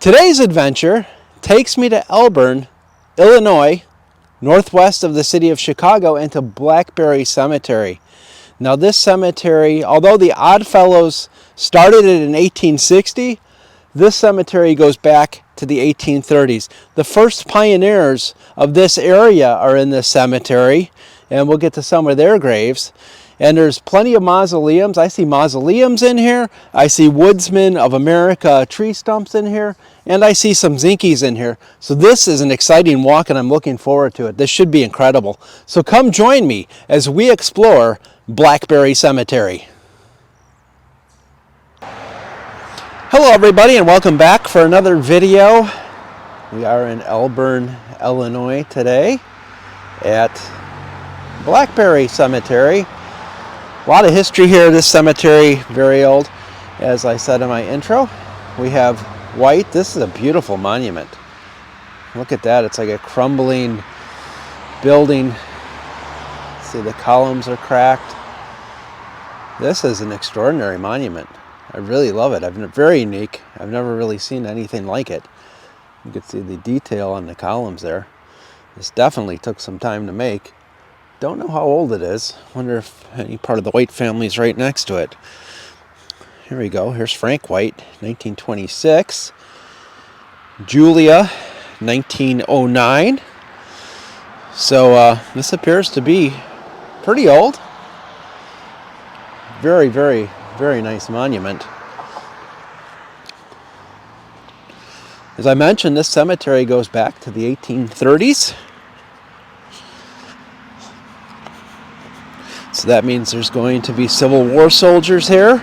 Today's adventure takes me to Elburn, Illinois, northwest of the city of Chicago, and to Blackberry Cemetery. Now this cemetery, although the Oddfellows started it in 1860, this cemetery goes back to the 1830s. The first pioneers of this area are in this cemetery, and we'll get to some of their graves. And there's plenty of mausoleums. I see mausoleums in here. I see Woodsmen of America tree stumps in here. And I see some Zinkies in here. So this is an exciting walk, and I'm looking forward to it. This should be incredible. So come join me as we explore Blackberry Cemetery. Hello everybody, and welcome back for another video. We are in Elburn, Illinois today at Blackberry Cemetery. A lot of history here. This cemetery, very old. As I said in my intro, we have white. This is a beautiful monument. Look at that. It's like a crumbling building. See, the columns are cracked. This is an extraordinary monument. I really love it. Very unique. I've never really seen anything like it. You can see the detail on the columns there. This definitely took some time to make. Don't know how old it is. Wonder if any part of the White family is right next to it. Here we go. Here's Frank White, 1926. Julia, 1909. So this appears to be pretty old. Very, very, very nice monument. As I mentioned, this cemetery goes back to the 1830s. So that means there's going to be Civil War soldiers here.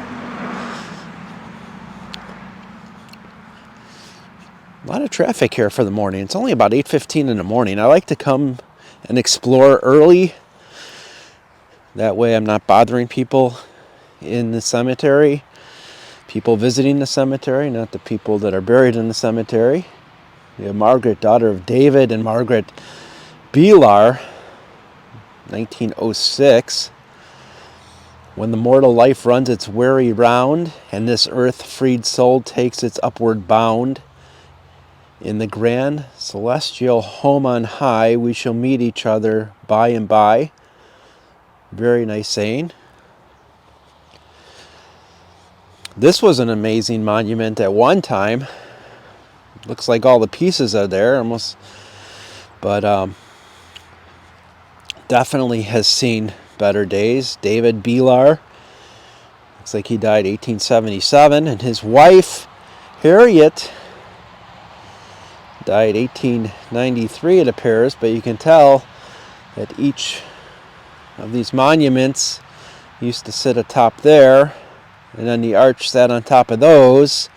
A lot of traffic here for the morning. It's only about 8:15 in the morning. I like to come and explore early. That way I'm not bothering people in the cemetery. People visiting the cemetery, not the people that are buried in the cemetery. We have Margaret, daughter of David and Margaret Beelar, 1906. When the mortal life runs its weary round, and this earth-freed soul takes its upward bound, in the grand celestial home on high, we shall meet each other by and by. Very nice saying. This was an amazing monument at one time. Looks like all the pieces are there almost, but definitely has seen better days. David Beelar, looks like he died 1877, and his wife Harriet died 1893, it appears, but you can tell that each of these monuments used to sit atop there, and then the arch sat on top of those,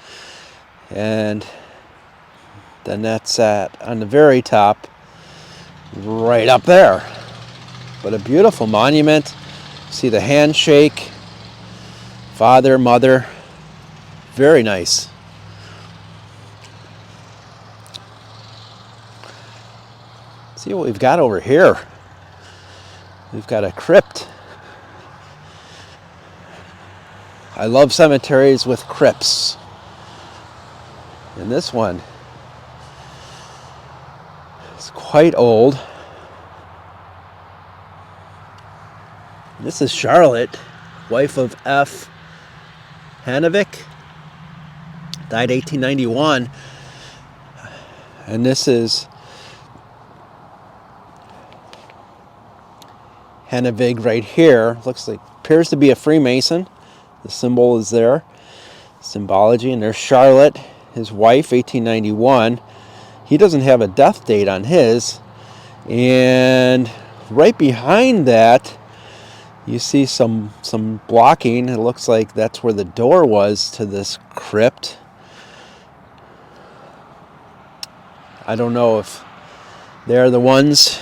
and then that sat on the very top right up there. But a beautiful monument. See the handshake, father, mother, very nice. See what we've got over here. We've got a crypt. I love cemeteries with crypts. And this one is quite old. This is Charlotte, wife of F. Hanovic, died 1891. And this is Hanovic right here. Looks like, appears to be a Freemason. The symbol is there, symbology. And there's Charlotte, his wife, 1891. He doesn't have a death date on his. And right behind that, you see some blocking. It looks like that's where the door was to this crypt. I don't know if they're the ones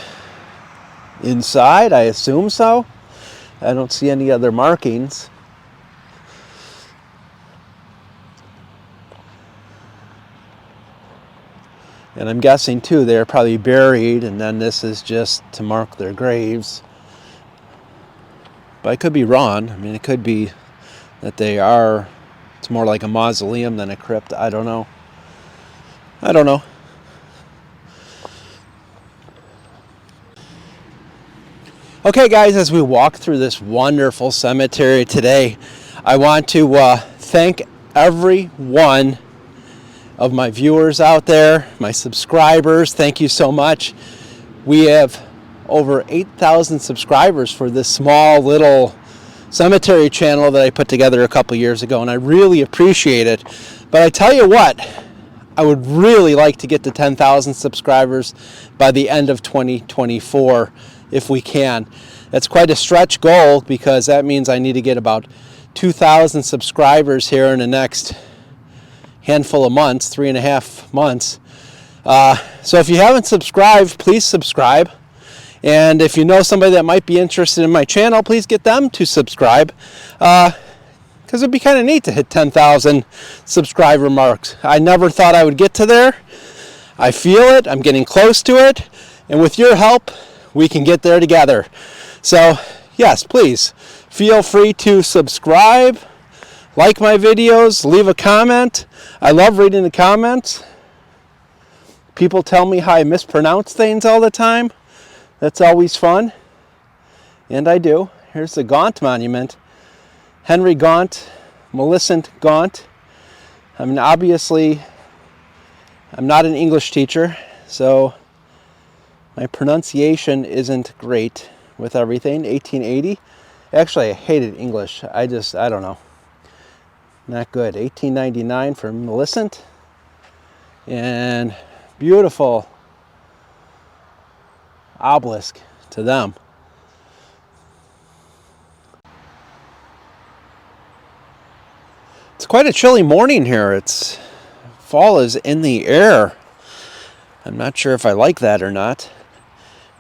inside. I assume so. I don't see any other markings. And I'm guessing too they're probably buried, and then this is just to mark their graves. But I could be wrong. I mean, it could be that they are, it's more like a mausoleum than a crypt. I don't know. I don't know. Okay, guys, as we walk through this wonderful cemetery today, I want to thank every one of my viewers out there, my subscribers. Thank you so much. We have over 8,000 subscribers for this small little cemetery channel that I put together a couple years ago, and I really appreciate it. But I tell you what, I would really like to get to 10,000 subscribers by the end of 2024 if we can. That's quite a stretch goal, because that means I need to get about 2,000 subscribers here in the next handful of months, 3.5 months. So if you haven't subscribed, please subscribe. And if you know somebody that might be interested in my channel, please get them to subscribe. Because it'd be kind of neat to hit 10,000 subscriber marks. I never thought I would get to there. I feel it. I'm getting close to it. And with your help, we can get there together. So, yes, please feel free to subscribe, like my videos, leave a comment. I love reading the comments. People tell me how I mispronounce things all the time. That's always fun. And I do. Here's the Gaunt Monument. Henry Gaunt, Millicent Gaunt. I mean, obviously, I'm not an English teacher, so my pronunciation isn't great with everything. 1880. Actually, I hated English. I don't know. Not good. 1899 for Millicent. And beautiful obelisk to them. It's quite a chilly morning here. Fall is in the air. I'm not sure if I like that or not.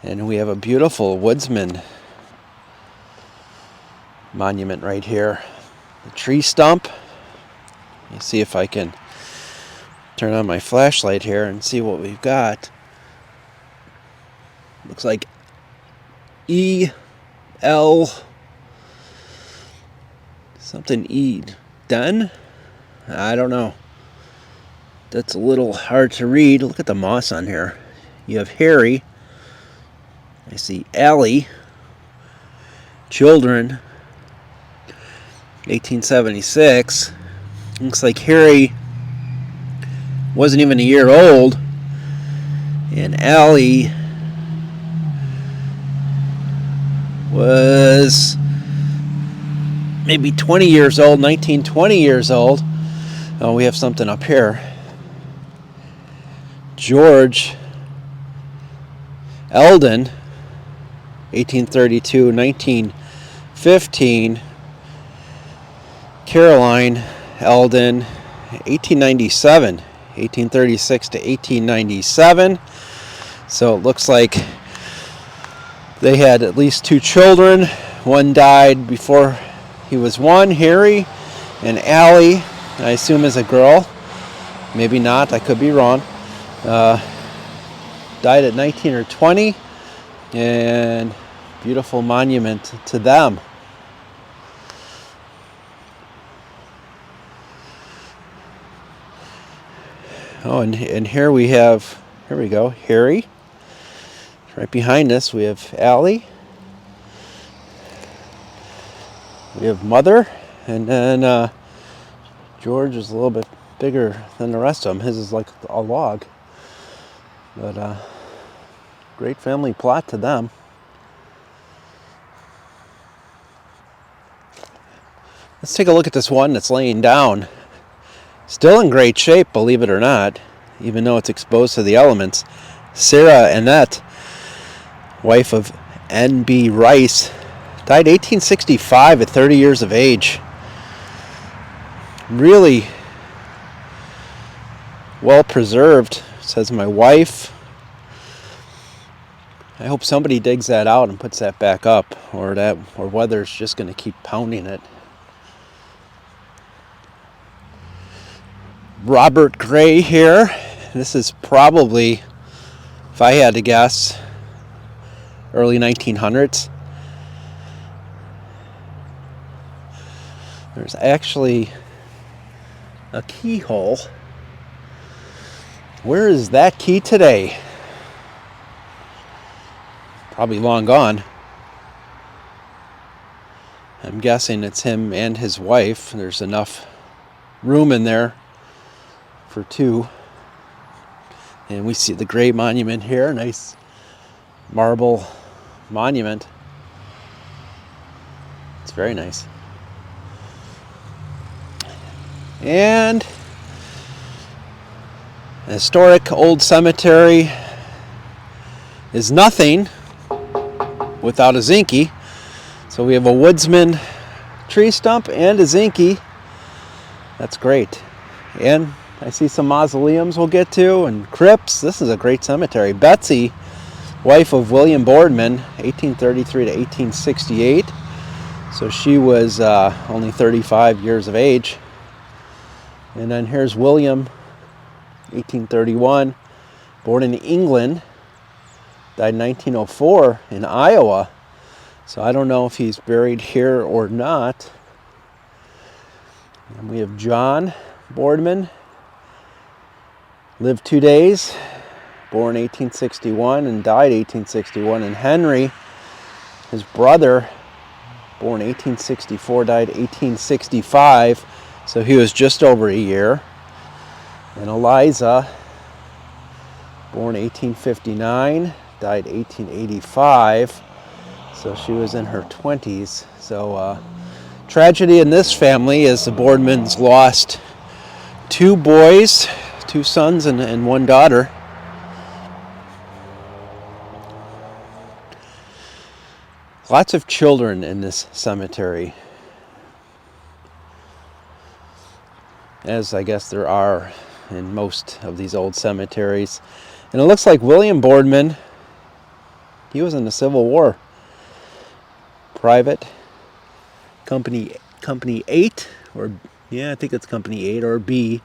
And we have a beautiful woodsman monument right here. The tree stump. Let me see if I can turn on my flashlight here and see what we've got. Looks like E.L. something E. Dunn? I don't know. That's a little hard to read. Look at the moss on here. You have Harry. I see Allie. Children. 1876. Looks like Harry wasn't even a year old. And Allie was maybe 20 years old, 19, 20 years old. Oh, we have something up here. George Eldon, 1832, 1915. Caroline Eldon, 1897, 1836 to 1897. So it looks like they had at least 2 children. One died before he was 1, Harry, and Allie, I assume is a girl. Maybe not, I could be wrong. Died at 19 or 20, and beautiful monument to them. Oh, and here we go, Harry. Right behind us we have Allie. We have Mother, and then George is a little bit bigger than the rest of them. His is like a log. But great family plot to them. Let's take a look at this one that's laying down. Still in great shape, believe it or not, even though it's exposed to the elements. Sarah Annette, wife of N.B. Rice, died 1865 at 30 years of age. Really well preserved, says my wife. I hope somebody digs that out and puts that back up, or weather's just going to keep pounding it. Robert Gray here. This is probably, if I had to guess, early 1900s. There's actually a keyhole Where is that key today? Probably long gone. I'm guessing it's him and his wife. There's enough room in there for two. And we see the great monument here. Nice marble monument. It's very nice. And a historic old cemetery is nothing without a zinky. So we have a woodsman tree stump and a zinky. That's great. And I see some mausoleums we'll get to, and crypts. This is a great cemetery. Betsy, wife of William Boardman, 1833 to 1868. So she was only 35 years of age. And then here's William, 1831, born in England, died in 1904 in Iowa. So I don't know if he's buried here or not. And we have John Boardman, lived 2 days, born 1861 and died 1861. And Henry, his brother, born 1864, died 1865. So he was just over a year. And Eliza, born 1859, died 1885. So she was in her 20s. So tragedy in this family is the Boardmans lost two boys, two sons and one daughter. Lots of children in this cemetery, as I guess there are in most of these old cemeteries. And it looks like William Boardman, he was in the Civil War. Private, Company 8, or I think it's Company 8 or B,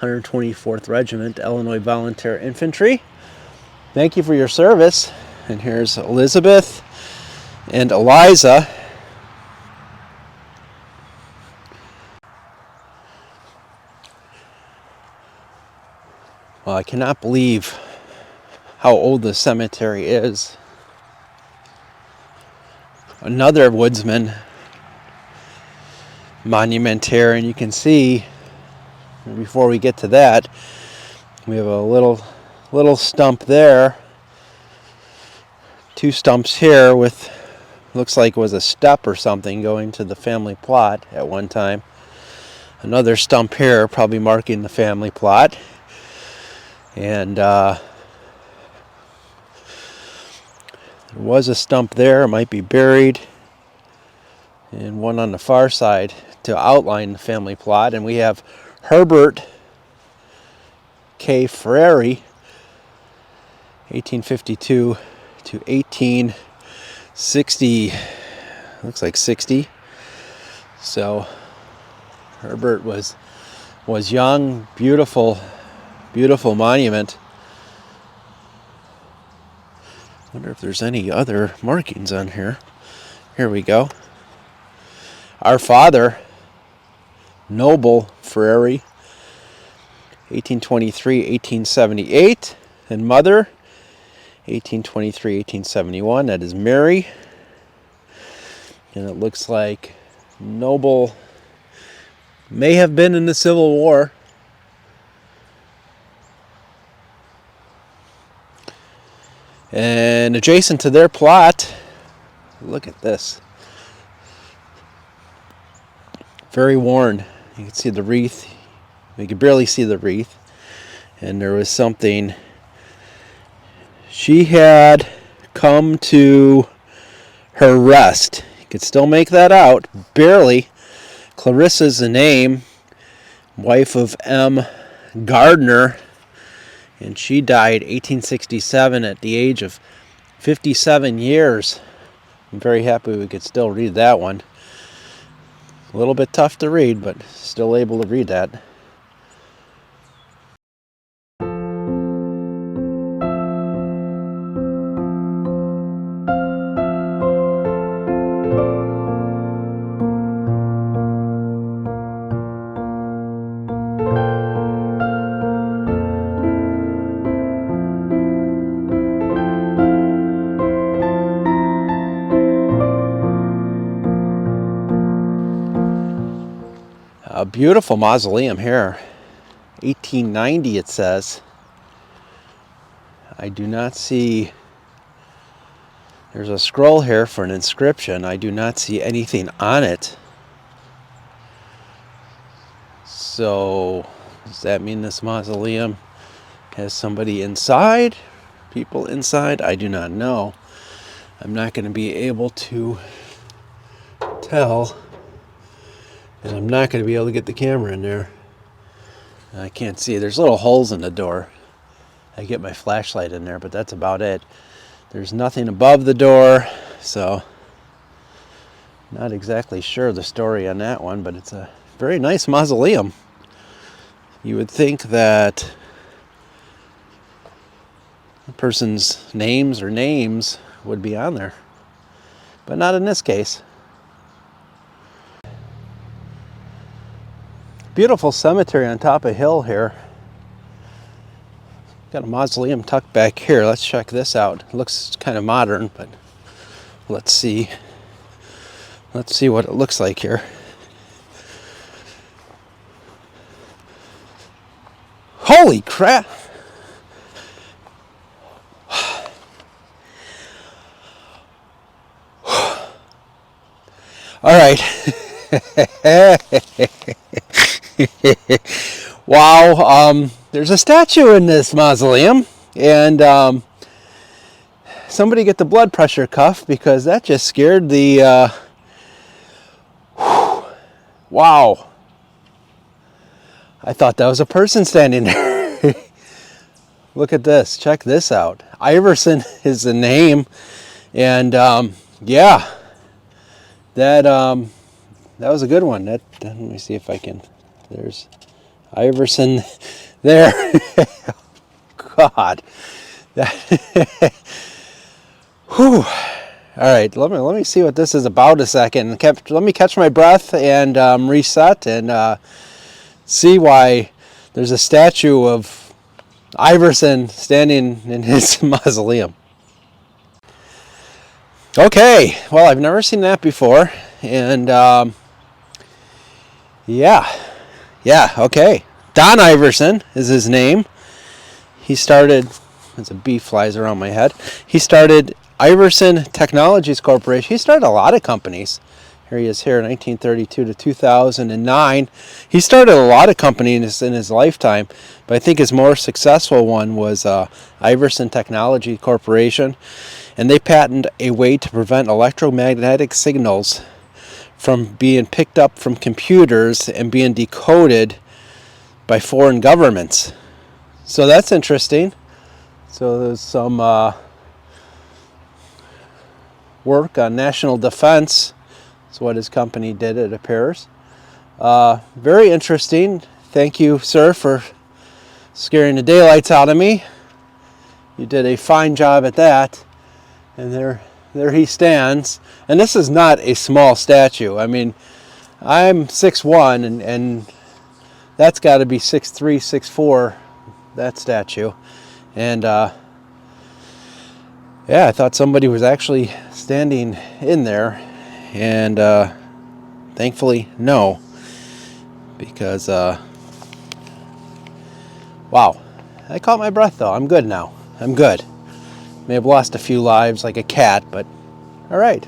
124th Regiment, Illinois Volunteer Infantry. Thank you for your service. And here's Elizabeth and Eliza. Well, I cannot believe how old the cemetery is. Another woodsman monument here, and you can see, before we get to that, we have a little stump there, two stumps here with, looks like it was a step or something going to the family plot at one time. Another stump here, probably marking the family plot. And there was a stump there, it might be buried, and one on the far side to outline the family plot. And we have Herbert K. Frary, 1852 to 1860, looks like 60. So Herbert was young, beautiful monument. I wonder if there's any other markings on here. Here we go. Our father, Noble Frary, 1823, 1878, and mother, 1823, 1871. That is Mary. And it looks like Noble may have been in the Civil War. And adjacent to their plot, look at this. Very worn. You can see the wreath. You can barely see the wreath. And there was something. She had come to her rest. You could still make that out, barely. Clarissa's the name, wife of M. Gardner. And she died 1867 at the age of 57 years. I'm very happy we could still read that one. A little bit tough to read, but still able to read that. Beautiful mausoleum here. 1890 it says. I do not see, there's a scroll here for an inscription. I do not see anything on it. So, does that mean this mausoleum has somebody inside? People inside? I do not know. I'm not going to be able to tell. And I'm not going to be able to get the camera in there. I can't see. There's little holes in the door. I get my flashlight in there, but that's about it. There's nothing above the door, so not exactly sure the story on that one, but it's a very nice mausoleum. You would think that the person's names would be on there, but not in this case. Beautiful cemetery on top of a hill here. Got a mausoleum tucked back here. Let's check this out. It looks kind of modern, but let's see. Let's see what it looks like here. Holy crap! All right. Wow. There's a statue in this mausoleum, and somebody get the blood pressure cuff because that just scared the wow. I thought that was a person standing there. Look at this. Check this out. Iverson is the name, and yeah, that was a good one. That let me see if I can. There's Iverson there. God. Whew. All right, let me see what this is about a second. Let me catch my breath and reset and see why there's a statue of Iverson standing in his mausoleum. Okay, well, I've never seen that before, and yeah, okay. Don Iverson is his name. He started, as a bee flies around my head, he started Iverson Technologies Corporation. He started a lot of companies. Here he is here, 1932 to 2009. He started a lot of companies in his lifetime, but I think his more successful one was Iverson Technology Corporation, and they patented a way to prevent electromagnetic signals from being picked up from computers and being decoded by foreign governments. So that's interesting. So there's some work on national defense. That's what his company did, it appears. Very interesting. Thank you, sir, for scaring the daylights out of me. You did a fine job at that. And there he stands. And this is not a small statue. I mean, I'm 6'1", and that's got to be 6'3", 6'4", that statue. And yeah, I thought somebody was actually standing in there, and thankfully no, because wow, I caught my breath though. I'm good now. I'm good. May have lost a few lives like a cat, but all right.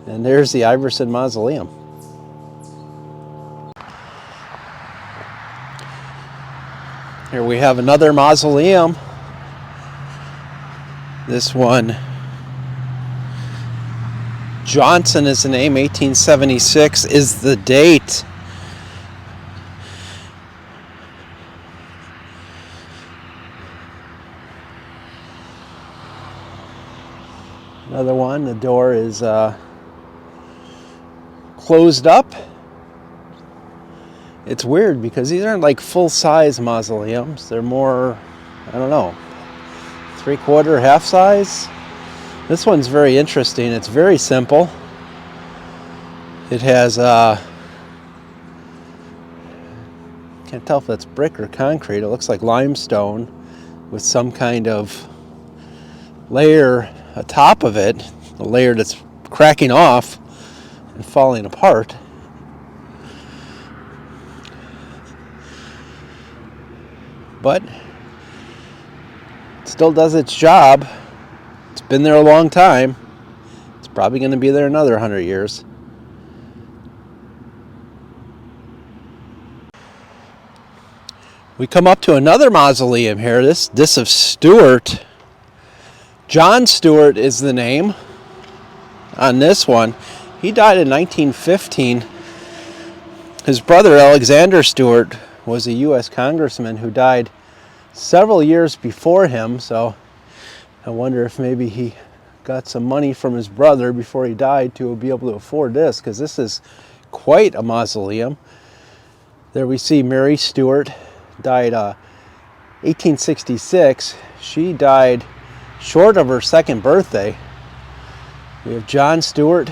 And there's the Iverson Mausoleum. Here we have another mausoleum. This one, Johnson is the name, 1876 is the date. Another one, the door is closed up. It's weird because these aren't like full-size mausoleums. They're more, I don't know, 3/4, half size. This one's very interesting. It's very simple. It has, can't tell if that's brick or concrete. It looks like limestone with some kind of layer atop of it, a layer that's cracking off and falling apart. but it still does its job. It's been there a long time. It's probably going to be there another 100 years. We come up to another mausoleum here. This of Stewart. John Stewart is the name on this one. He died in 1915. His brother Alexander Stewart was a U.S. congressman who died several years before him, so I wonder if maybe he got some money from his brother before he died to be able to afford this, because this is quite a mausoleum. There we see Mary Stewart, died 1866. She died short of her second birthday. We have John Stewart,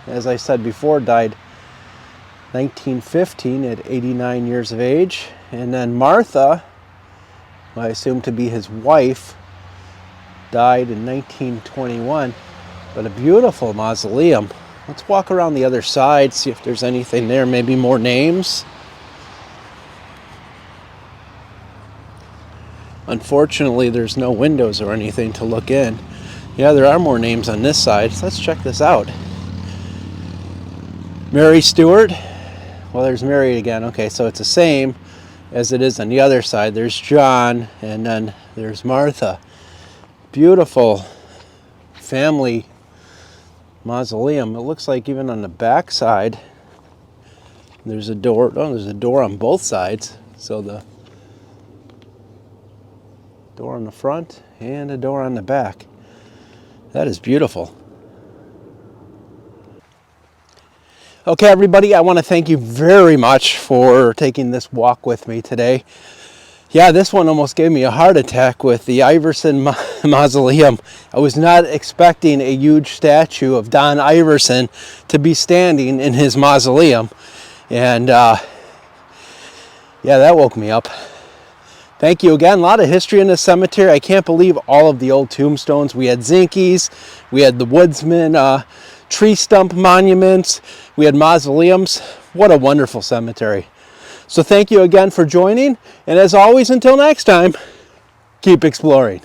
as I said before, died 1915 at 89 years of age. And then Martha, who I assume to be his wife, died in 1921. But a beautiful mausoleum. Let's walk around the other side, see if there's anything there, maybe more names. Unfortunately, there's no windows or anything to look in. Yeah, there are more names on this side, so let's check this out. Mary Stewart. Well, there's Mary again. Okay, so it's the same as it is on the other side. There's John, and then there's Martha. Beautiful family mausoleum. It looks like even on the back side, there's a door. Oh, there's a door on both sides. So the door on the front and a door on the back. That is beautiful. Okay, everybody, I want to thank you very much for taking this walk with me today. Yeah, this one almost gave me a heart attack with the Iverson Mausoleum. I was not expecting a huge statue of Don Iverson to be standing in his mausoleum. And yeah, that woke me up. Thank you again. A lot of history in this cemetery. I can't believe all of the old tombstones. We had Zinkies, we had the Woodsman tree stump monuments, we had mausoleums. What a wonderful cemetery. So thank you again for joining. And as always, until next time, keep exploring.